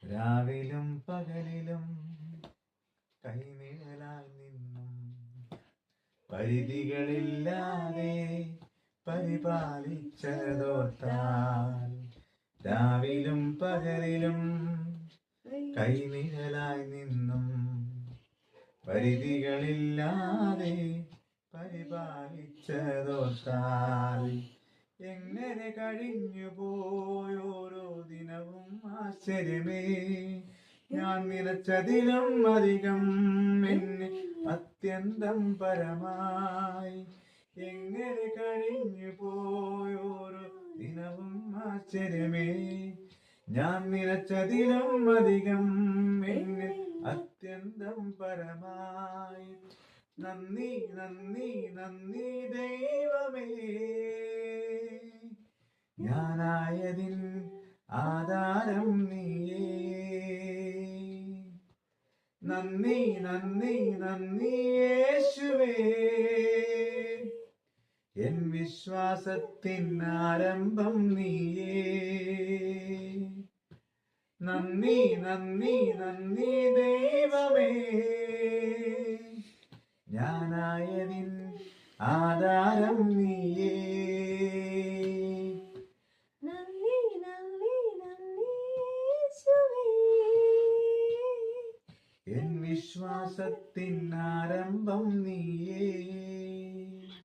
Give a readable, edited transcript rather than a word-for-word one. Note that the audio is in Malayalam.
രാവിലും പകലിലും കൈനിഴലായി നിന്നും പരിധികളില്ലാതെ പരിപാലിച്ചതോർത്താൽ. രാവിലും പകലിലും കൈനിഴലായി നിന്നും പരിധികളില്ലാതെ പരിപാലിച്ചതോർത്താൽ. എങ്ങനെ കഴിഞ്ഞു പോയോരോ ദിനവും ആശ്ചര്യമേ. ഞാൻ നിലച്ചതിലും അധികം എന്നെ അത്യന്തം പരമായി. എങ്ങനെ കഴിഞ്ഞു പോയോരോ ദിനവും ആശ്ചര്യമേ. ഞാൻ നിലച്ചതിലും അധികം എന്നെ അത്യന്തം പരമായി. നന്ദി നന്ദി നന്ദി ദൈവമേ, ഞാനായതിൻ ആധാരം നീയേ. നന്ദി നന്ദി നന്ദി യേശുവേ, എൻ വിശ്വാസത്തിൻ ആരംഭം നീയേ. നന്ദി നന്ദി നന്ദി ദൈവമേ, ഞാനായതിൻ ആധാരം നീയേ. നന്ദി നന്ദി നന്ദി യേശുവേ, എൻ വിശ്വാസത്തിൻ ആരംഭം നീയേ.